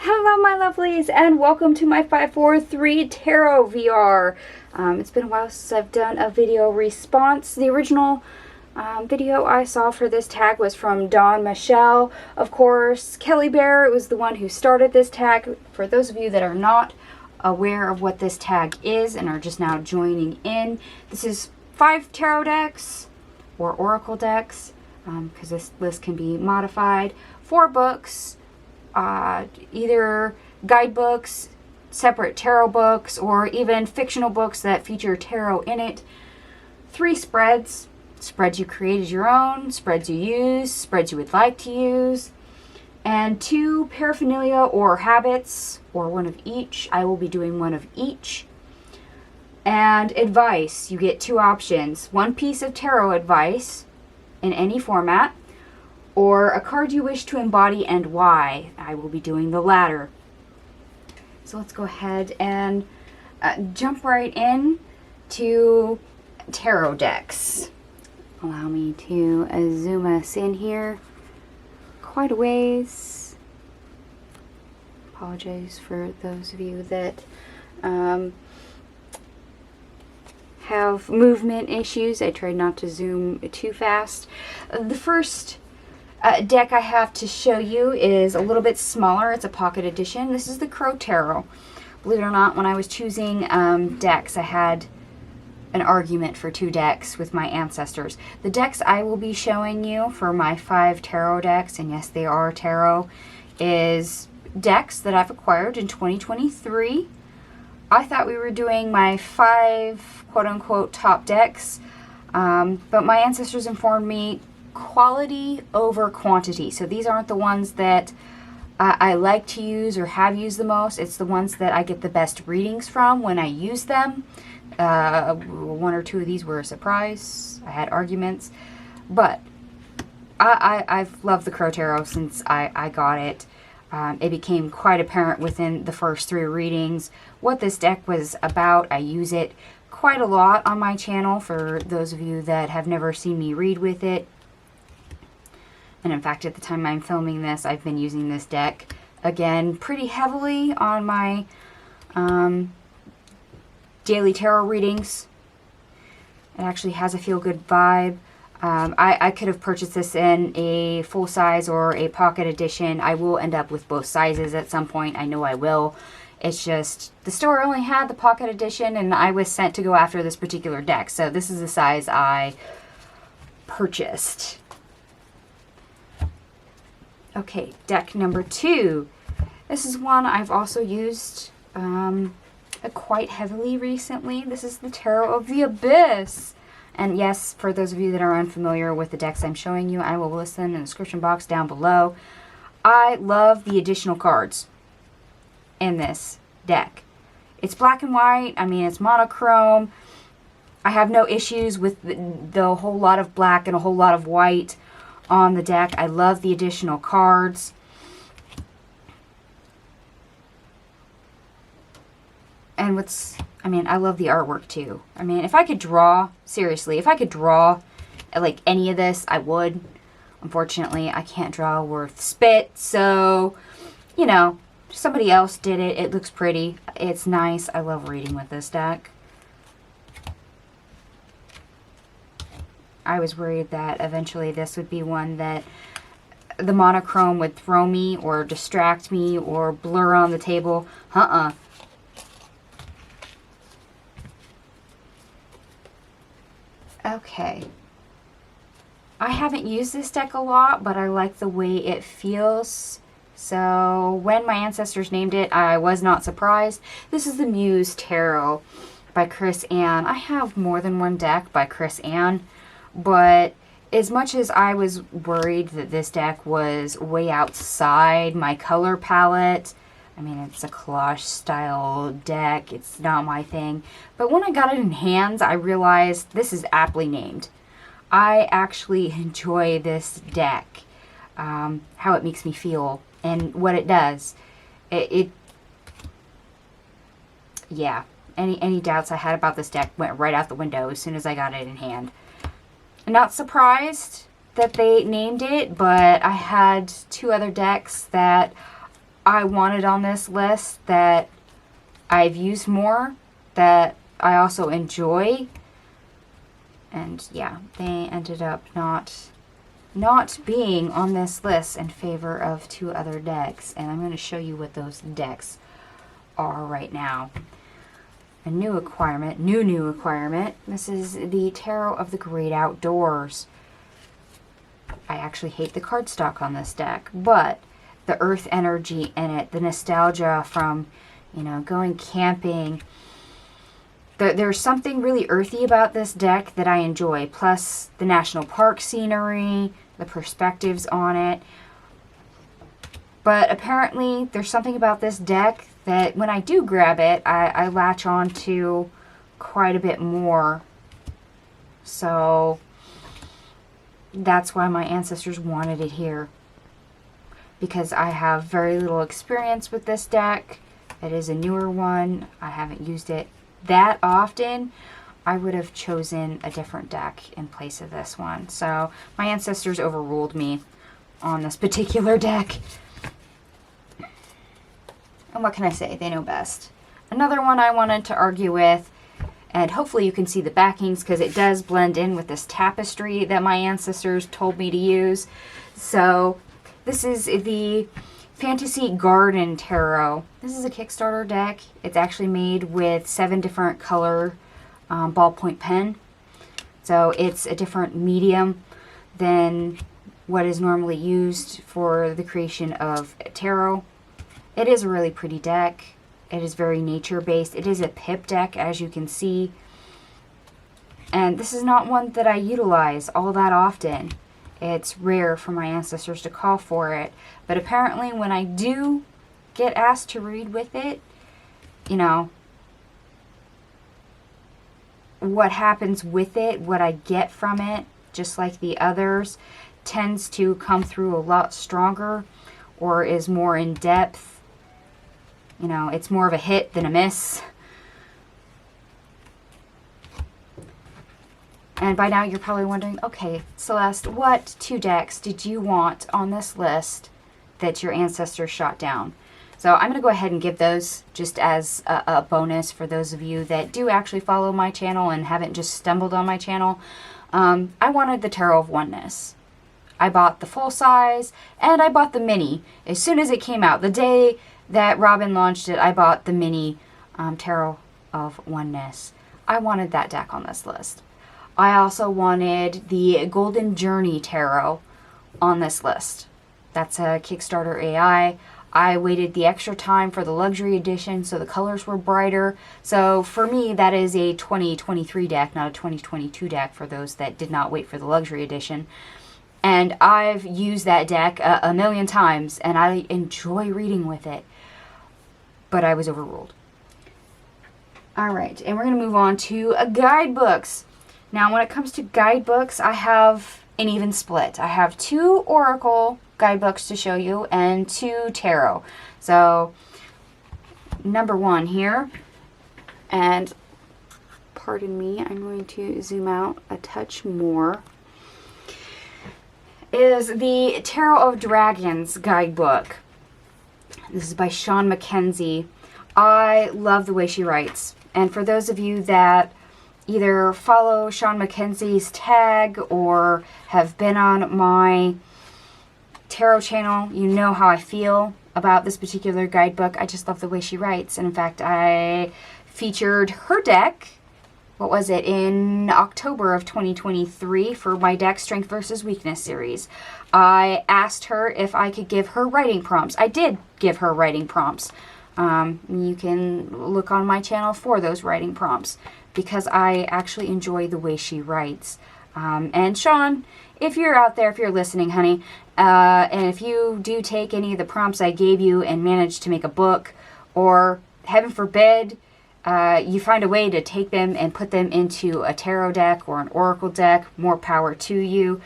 Hello my lovelies and welcome to my 543 Tarot VR. It's been a while since I've done a video response. The original video I saw for this tag was from Dawn Michelle. Of course, Kelly Bear was the one who started this tag. For those of you that are not aware of what this tag is and are just now joining in, this is 5 tarot decks or oracle decks, because this list can be modified, 4 books, either guidebooks, separate tarot books, or even fictional books that feature tarot in it. 3 spreads. Spreads you create as your own, spreads you use, spreads you would like to use, and 2 paraphernalia or habits, or one of each. I will be doing one of each. And advice. You get 2 options. 1 piece of tarot advice in any format, or a card you wish to embody and why. I will be doing the latter. So let's go ahead and jump right in to tarot decks. Allow me to zoom us in here quite a ways. Apologize for those of you that have movement issues. I tried not to zoom too fast. The first deck I have to show you is a little bit smaller. It's a pocket edition. This is the Crow Tarot. Believe it or not, when I was choosing decks, I had an argument for 2 decks with my ancestors. The decks I will be showing you for my 5 tarot decks, and yes, they are tarot, is decks that I've acquired in 2023. I thought we were doing my 5 quote-unquote top decks, but my ancestors informed me quality over quantity. So these aren't the ones that I like to use or have used the most. It's the ones that I get the best readings from when I use them. 1 or 2 of these were a surprise. I had arguments, but I've loved the Crow Tarot since I got it. It became quite apparent within the first 3 readings what this deck was about. I use it quite a lot on my channel for those of you that have never seen me read with it. And in fact, at the time I'm filming this, I've been using this deck, again, pretty heavily on my daily tarot readings. It actually has a feel-good vibe. I could have purchased this in a full size or a pocket edition. I will end up with both sizes at some point. I know I will. It's just, the store only had the pocket edition, and I was sent to go after this particular deck. So this is the size I purchased. Okay, deck number 2. This is one I've also used quite heavily recently. This is the Tarot of the Abyss. And yes, for those of you that are unfamiliar with the decks I'm showing you, I will list them in the description box down below. I love the additional cards in this deck. It's black and white. I mean, it's monochrome. I have no issues with the whole lot of black and a whole lot of white on the deck. I love the additional cards. And I love the artwork too. I mean, if I could draw, seriously, if I could draw like any of this, I would. Unfortunately, I can't draw worth spit, so, you know, somebody else did it. It looks pretty. It's nice. I love reading with this deck. I was worried that eventually this would be one that the monochrome would throw me or distract me or blur on the table. Okay. I haven't used this deck a lot, but I like the way it feels. So when my ancestors named it, I was not surprised. This is the Muse Tarot by Chris Ann. I have more than one deck by Chris Ann. But as much as I was worried that this deck was way outside my color palette, I mean, it's a collage style deck, it's not my thing. But when I got it in hands, I realized this is aptly named. I actually enjoy this deck, how it makes me feel and what it does. Yeah, any doubts I had about this deck went right out the window as soon as I got it in hand. Not surprised that they named it, but I had 2 other decks that I wanted on this list that I've used more, that I also enjoy. And yeah, they ended up not being on this list in favor of 2 other decks. And I'm going to show you what those decks are right now. A new acquirement, new acquirement. This is the Tarot of the Great Outdoors. I actually hate the cardstock on this deck, but the earth energy in it, the nostalgia from, you know, going camping. There's something really earthy about this deck that I enjoy, plus the national park scenery, the perspectives on it. But apparently there's something about this deck that when I do grab it, I latch on to quite a bit more. So that's why my ancestors wanted it here. Because I have very little experience with this deck. It is a newer one. I haven't used it that often. I would have chosen a different deck in place of this one. So my ancestors overruled me on this particular deck. And what can I say? They know best. Another one I wanted to argue with, and hopefully you can see the backings because it does blend in with this tapestry that my ancestors told me to use. So this is the Fantasy Garden Tarot. This is a Kickstarter deck. It's actually made with 7 different color ballpoint pen. So it's a different medium than what is normally used for the creation of tarot. It is a really pretty deck. It is very nature-based. It is a pip deck, as you can see. And this is not one that I utilize all that often. It's rare for my ancestors to call for it. But apparently when I do get asked to read with it, you know, what happens with it, what I get from it, just like the others, tends to come through a lot stronger or is more in depth. You know, it's more of a hit than a miss. And by now you're probably wondering, okay, Celeste, what 2 decks did you want on this list that your ancestors shot down? So I'm going to go ahead and give those just as a bonus for those of you that do actually follow my channel and haven't just stumbled on my channel. I wanted the Tarot of Oneness. I bought the full size and I bought the mini as soon as it came out. The day that Robin launched it, I bought the mini Tarot of Oneness. I wanted that deck on this list. I also wanted the Golden Journey Tarot on this list. That's a Kickstarter AI. I waited the extra time for the luxury edition so the colors were brighter. So for me, that is a 2023 deck, not a 2022 deck for those that did not wait for the luxury edition. And I've used that deck a million times and I enjoy reading with it. But I was overruled. Alright, and we're going to move on to guidebooks. Now when it comes to guidebooks, I have an even split. I have 2 Oracle guidebooks to show you and 2 Tarot. So number 1 here, and pardon me, I'm going to zoom out a touch more, is the Tarot of Dragons guidebook. This is by Sean Mackenzie. I love the way she writes. And for those of you that either follow Sean Mackenzie's tag or have been on my tarot channel, you know how I feel about this particular guidebook. I just love the way she writes. And in fact, I featured her deck, what was it, in October of 2023 for my deck Strength versus Weakness series. I asked her if I could give her writing prompts. I did give her writing prompts. You can look on my channel for those writing prompts because I actually enjoy the way she writes. And Sean, if you're out there, if you're listening, honey, and if you do take any of the prompts I gave you and manage to make a book, or heaven forbid, you find a way to take them and put them into a tarot deck or an oracle deck, more power to you.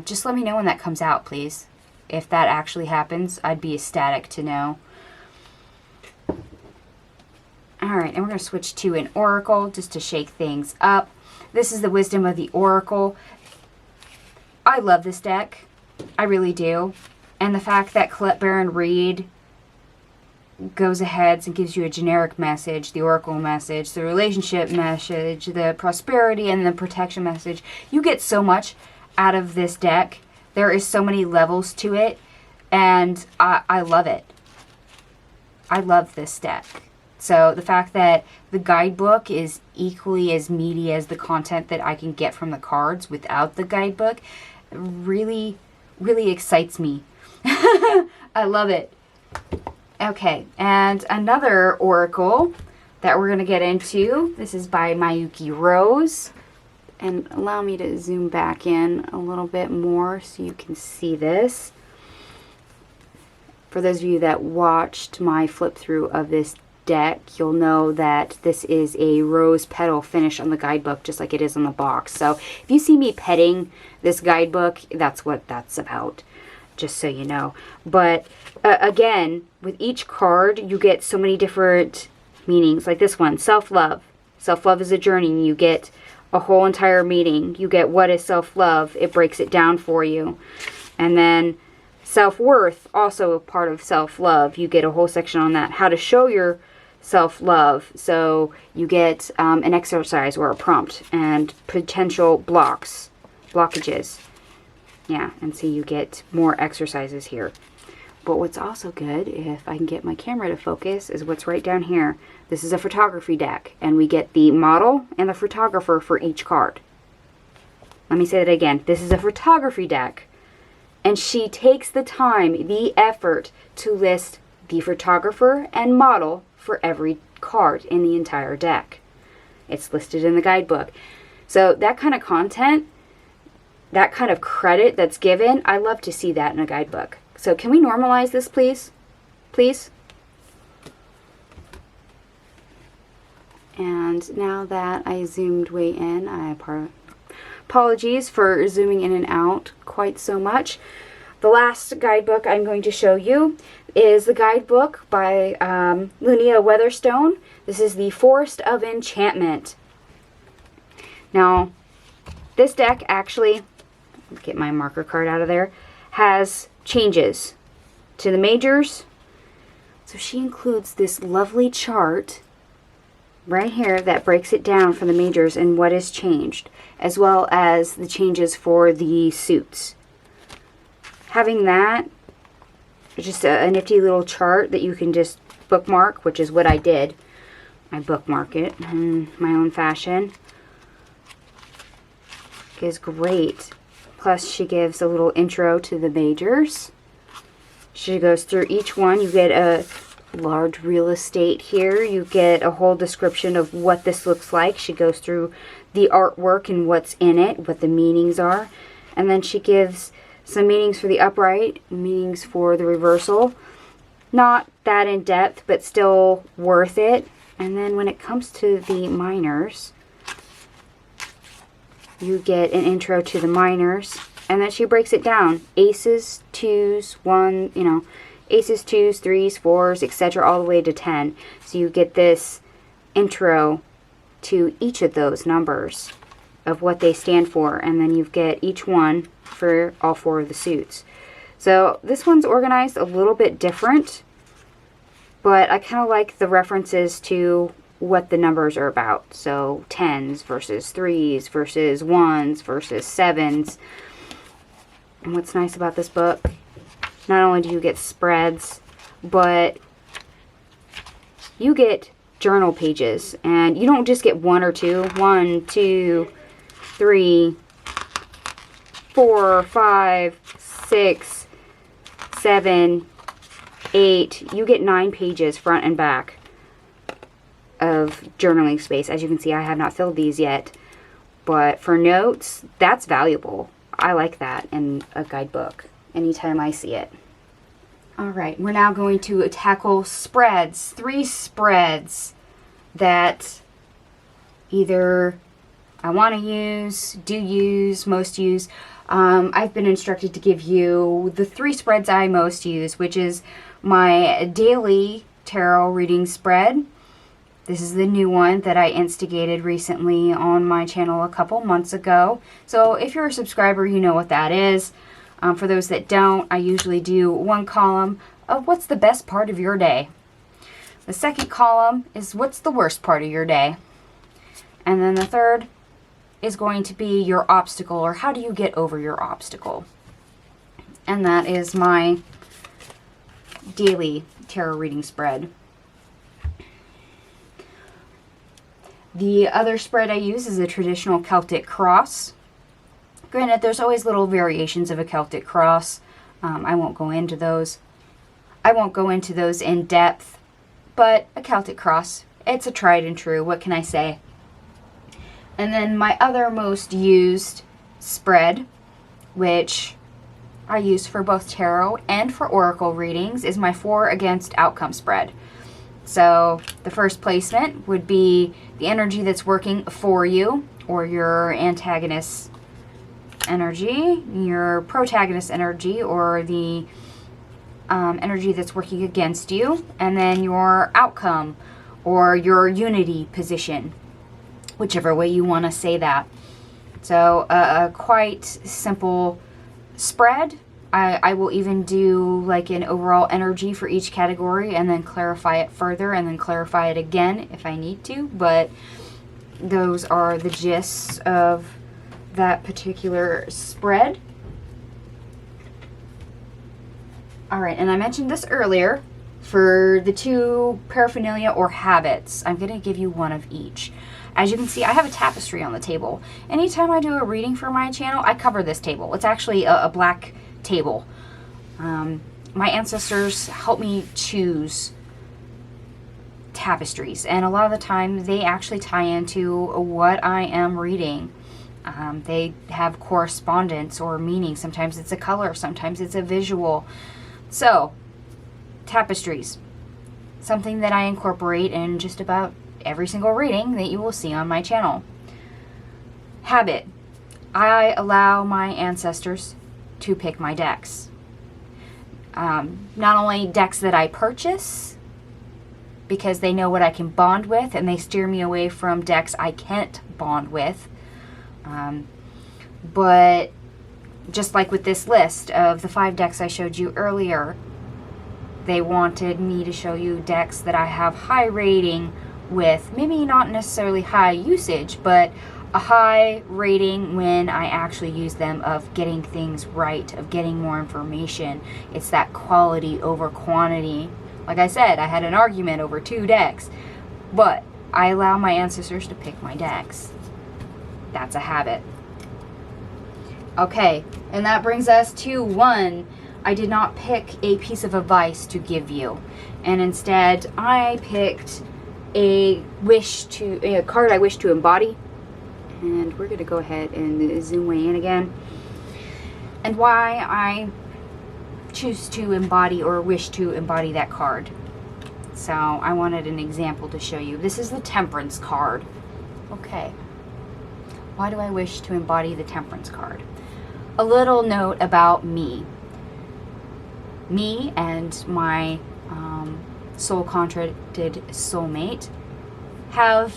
Just let me know when that comes out, please. If that actually happens, I'd be ecstatic to know. Alright, and we're going to switch to an oracle just to shake things up. This is the Wisdom of the Oracle. I love this deck. I really do. And the fact that Colette Baron-Reid goes ahead and gives you a generic message, the oracle message, the relationship message, the prosperity and the protection message. You get so much out of this deck. There is so many levels to it, and I love it. I love this deck. So the fact that the guidebook is equally as meaty as the content that I can get from the cards without the guidebook really, really excites me. I love it. Okay, and another oracle that we're going to get into. This is by Mayuki Rose. And allow me to zoom back in a little bit more so you can see this. For those of you that watched my flip through of this deck, you'll know that this is a rose petal finish on the guidebook, just like it is on the box. So if you see me petting this guidebook, that's what that's about, just so you know. But again, with each card, you get so many different meanings. Like this one, self-love. Self-love is a journey. You get a whole entire meaning. You get what is self-love. It breaks it down for you. And then self-worth, also a part of self-love. You get a whole section on that. How to show your self-love. So you get an exercise or a prompt and potential blockages. Yeah, and so you get more exercises here. But what's also good, if I can get my camera to focus, is what's right down here. This is a photography deck, and we get the model and the photographer for each card. Let me say that again. This is a photography deck, and she takes the time, the effort to list the photographer and model for every card in the entire deck. It's listed in the guidebook. So that kind of content, that kind of credit that's given, I love to see that in a guidebook. So can we normalize this, please? Please? And now that I zoomed way in, apologies for zooming in and out quite so much. The last guidebook I'm going to show you is the guidebook by Lunia Weatherstone. This is the Forest of Enchantment. Now, this deck actually, get my marker card out of there, has changes to the majors. So she includes this lovely chart right here that breaks it down for the majors and what is changed, as well as the changes for the suits. Having that, just a nifty little chart that you can just bookmark, which is what I did. I bookmark it in my own fashion. Is great. Plus she gives a little intro to the majors. She goes through each one. You get a large real estate here. You get a whole description of what this looks like. She goes through the artwork and what's in it, what the meanings are. And then she gives some meanings for the upright, meanings for the reversal. Not that in depth, but still worth it. And then when it comes to the minors, you get an intro to the minors, and then she breaks it down. Aces, twos, aces, twos, threes, fours, etc. all the way to 10. So you get this intro to each of those numbers of what they stand for, and then you get each one for all 4 of the suits. So this one's organized a little bit different, but I kind of like the references to what the numbers are about. So 10s versus 3s versus 1s versus 7s. And what's nice about this book, not only do you get spreads, but you get journal pages. And you don't just get 1 or 2. 1, 2, 3, 4, 5, 6, 7, 8. You get 9 pages front and back of journaling space. As you can see, I have not filled these yet, but for notes, that's valuable. I like that in a guidebook anytime I see it. Alright, we're now going to tackle spreads. 3 spreads that either I want to use, do use, most use. I've been instructed to give you the 3 spreads I most use, which is my daily tarot reading spread. This is the new one that I instigated recently on my channel a couple months ago. So if you're a subscriber, you know what that is. For those that don't, I usually do 1 column of what's the best part of your day. The second column is what's the worst part of your day. And then the third is going to be your obstacle, or how do you get over your obstacle. And that is my daily tarot reading spread. The other spread I use is a traditional Celtic cross. Granted, there's always little variations of a Celtic cross. I won't go into those. I won't go into those in depth, but a Celtic cross, it's a tried and true. What can I say? And then my other most used spread, which I use for both tarot and for oracle readings, is my 4 against outcome spread. So the first placement would be the energy that's working for you, or your antagonist energy, your protagonist energy, or the energy that's working against you, and then your outcome or your unity position, whichever way you want to say that. So a quite simple spread. I will even do like an overall energy for each category and then clarify it further and then clarify it again if I need to, but those are the gists of that particular spread. Alright, and I mentioned this earlier, for the 2 paraphernalia or habits, I'm going to give you one of each. As you can see, I have a tapestry on the table. Anytime I do a reading for my channel, I cover this table. It's actually a black table. My ancestors help me choose tapestries, and a lot of the time they actually tie into what I am reading. They have correspondence or meaning. Sometimes it's a color, sometimes it's a visual. So, tapestries, something that I incorporate in just about every single reading that you will see on my channel. Habit, I allow my ancestors to pick my decks. Not only decks that I purchase, because they know what I can bond with, and they steer me away from decks I can't bond with. But just like with this list of the 5 decks I showed you earlier, they wanted me to show you decks that I have high rating with. Maybe not necessarily high usage, but a high rating when I actually use them, of getting things right, of getting more information. It's that quality over quantity. Like I said, I had an argument over 2 decks, but I allow my ancestors to pick my decks. That's a habit. Okay, and that brings us to 1. I did not pick a piece of advice to give you, and instead I picked a card I wish to embody. And we're going to go ahead and zoom way in again. And why I choose to embody or wish to embody that card. So I wanted an example to show you. This is the Temperance card. Okay. Why do I wish to embody the Temperance card? A little note about me. Me and my soul-contracted soulmate have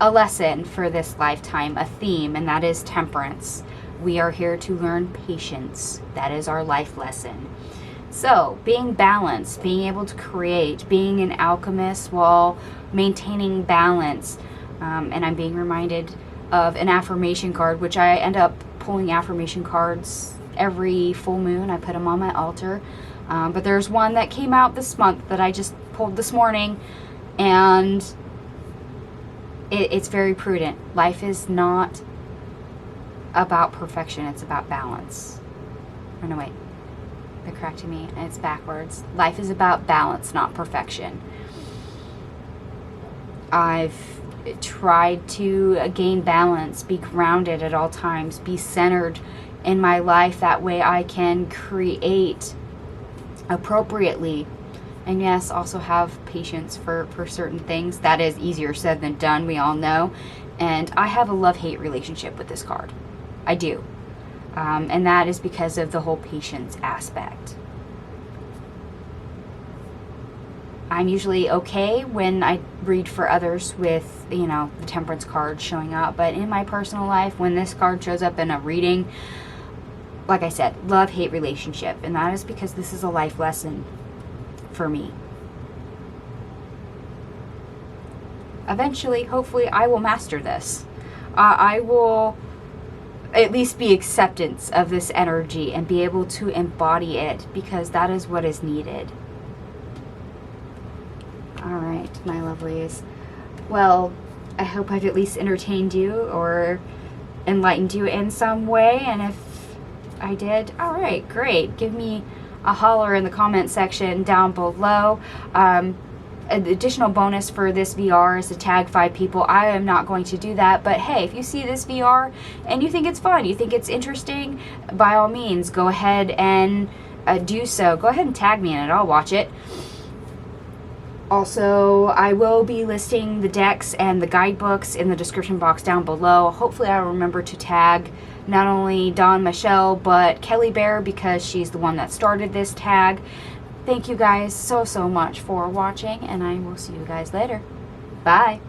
a lesson for this lifetime, a theme, and that is temperance. We are here to learn patience. That is our life lesson. So, being balanced, being able to create, being an alchemist while maintaining balance. And I'm being reminded of an affirmation card, which I end up pulling affirmation cards every full moon. I put them on my altar. But there's one that came out this month that I just pulled this morning, and it's very prudent. Life is not about perfection, it's about balance. Oh no, wait. They're correcting me. It's backwards. Life is about balance, not perfection. I've tried to gain balance, be grounded at all times, be centered in my life. That way I can create appropriately. And yes, also have patience for certain things. That is easier said than done, we all know. And I have a love-hate relationship with this card. I do. And that is because of the whole patience aspect. I'm usually okay when I read for others with, you know, the Temperance card showing up. But in my personal life, when this card shows up in a reading, like I said, love-hate relationship. And that is because this is a life lesson for me. eventually, hopefully, I will master this. I will at least be acceptance of this energy and be able to embody it, because that is what is needed. Alright, my lovelies. Well, I hope I've at least entertained you or enlightened you in some way, and if I did, alright, great. Give me a holler in the comment section down below. An additional bonus for this VR is to tag 5 people. I am not going to do that, but hey, if you see this VR and you think it's fun, you think it's interesting, by all means, go ahead and do so. Go ahead and tag me in it. I'll watch it. Also, I will be listing the decks and the guidebooks in the description box down below. Hopefully I'll remember to tag not only Dawn Michelle, but Kelly Bear, because she's the one that started this tag. Thank you guys so much for watching, and I will see you guys later. Bye.